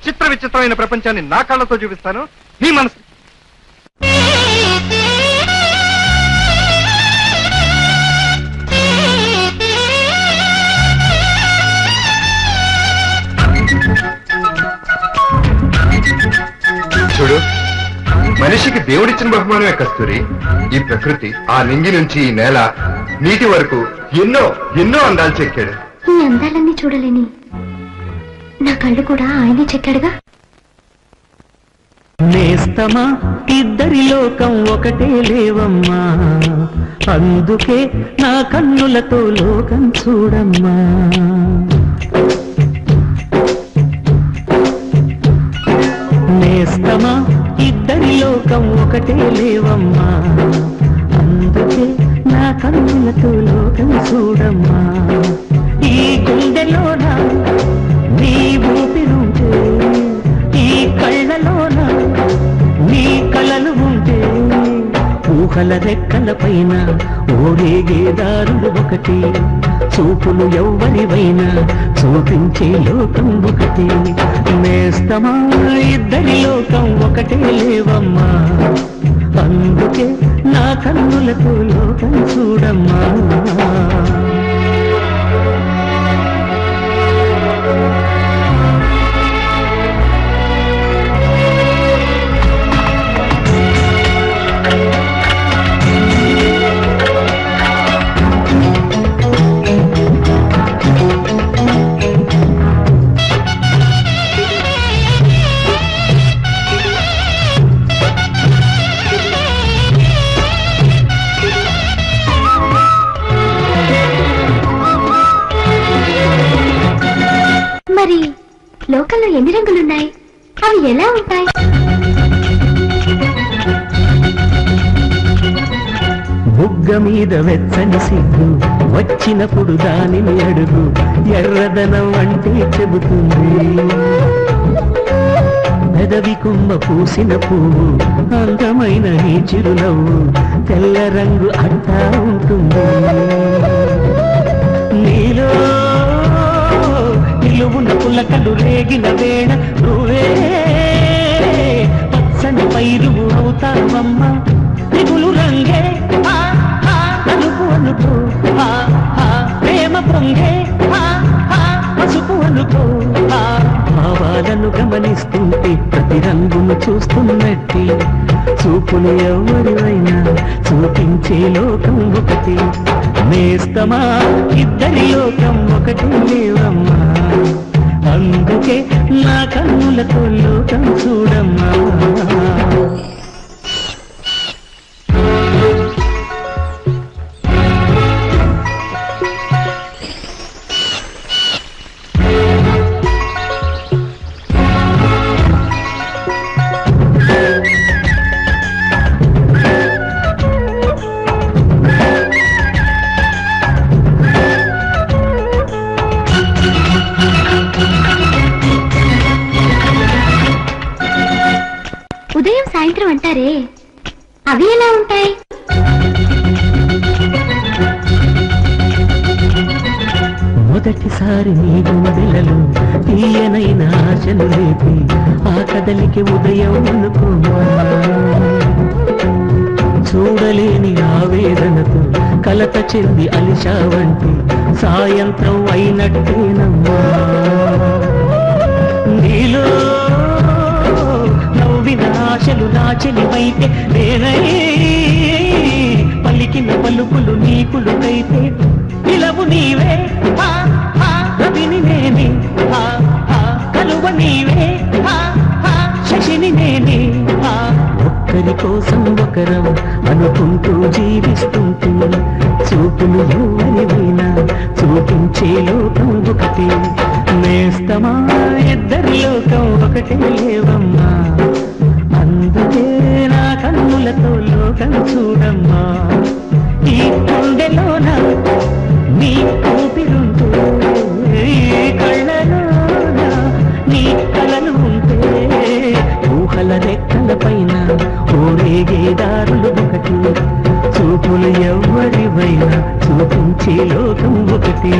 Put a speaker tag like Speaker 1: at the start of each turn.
Speaker 1: చిత్ర విచిత్రమైన ప్రపంచాన్ని నా కళ్ళతో చూపిస్తాను. నీ మనసు చూడు, మనిషికి దేవుడిచ్చిన బహుమానమే కస్తూరి. ఈ ప్రకృతి, ఆ నింగి నుంచి ఈ నేల, నీటి వరకు ఎన్నో ఎన్నో అందాలు చెక్కాడు.
Speaker 2: ఈ అందాలన్నీ చూడలేని నా కళ్ళు కూడా ఆయనే చెక్కాడుగా.
Speaker 3: నేస్తమా ఇద్దరి లోకం ఒకటే లేవమ్మా, అందుకే నా కన్నులతో లోకం చూడమ్మా. నేస్తమా ఇద్దరి లోకం ఒకటే లేవమ్మా, అందుకే నా కన్నులతో లోకం చూడమ్మా. ఈ గుండెలోన నీ ఊపిరుంటే, ఈ కళ్ళలోన నీ కలలు ఉంటే, ఊహల రెక్కల పైన ఓడేగే దారులు ఒకటి, చూపులు ఎవ్వరివైనా చూపించే లోకం ఒకటి. నేస్తమా ఇద్దరి లోకం ఒకటే లేవమ్మా, అందుకే నా కన్నులతో లోకం చూడమ్మా.
Speaker 2: మరి లోకంలో ఎన్ని రంగులున్నాయి? అవి ఎలా ఉంటాయి?
Speaker 3: బుగ్గ మీద వెచ్చని సిగ్గు వచ్చినప్పుడు దానిని అడుగు, ఎర్రదనం అంటే చెబుతుంది. పెదవి కొమ్మ పూసిన పువ్వు, అందమైన నీ చిరునవ్వు, తెల్ల రంగు అట్టా ఉంటుంది. నీలో నిలువున పులకలు రేగిన వేళ నువ్వే పచ్చని పైరువు అవుతావమ్మ. దిగులు రంగే అనుకు అనుకో, ప్రేమ పొంగే పసుపు అనుకో. భావాలను గమనిస్తుంటే ప్రతి రంగును చూస్తున్నట్టే, చూపులు ఎవరివైనా చూపించే లోకం ఒకటి. నేస్తమా ఇద్దరి లోకం ఒకటి లేవమ్మా, అందుకే నా కన్నులతో లోకం చూడమ్మా.
Speaker 2: ఉదయం సాయంత్రం అంటారే, అవి ఎలా ఉంటాయి?
Speaker 3: మొదటిసారి నీ గుండెలలో తీయనైన ఆశలు లేపి, ఆ కదలికి ఉదయం అనుకోమా. చూడలేని ఆవేదనతో కలత చెంది అలిశావంటి, సాయంత్రం అయినట్టేనమ్మా. నీలో నవ్విన ఆశలు నా చెలివైతే నేనై, పలికిన పలుకులు నీకులుకైతే, పిలవు నీవే రవిని నేనే, కలువ నీవే శశిని నేనే. ఒక్కరి కోసం ఒకరం అనుకుంటూ జీవిస్తుంటే, చూపులు ఎవరివైనా చూపించే లోకం ఒకటి. నేస్తమా ఇద్దరి లోకం ఒకటే లేవమ్మా, అందుకే నా కన్నులతో లోకం చూడమ్మా. ఈ గుండెలోన నీ ఊపిరుంటూ, కళ్ళలోన నీ కలలు ఉంటే, ఊహల రెక్కల పైన ఊరేగే దారులు ఒకటి, చూపులు ఎవరివైనా చూపించే లోకం ఒకటి.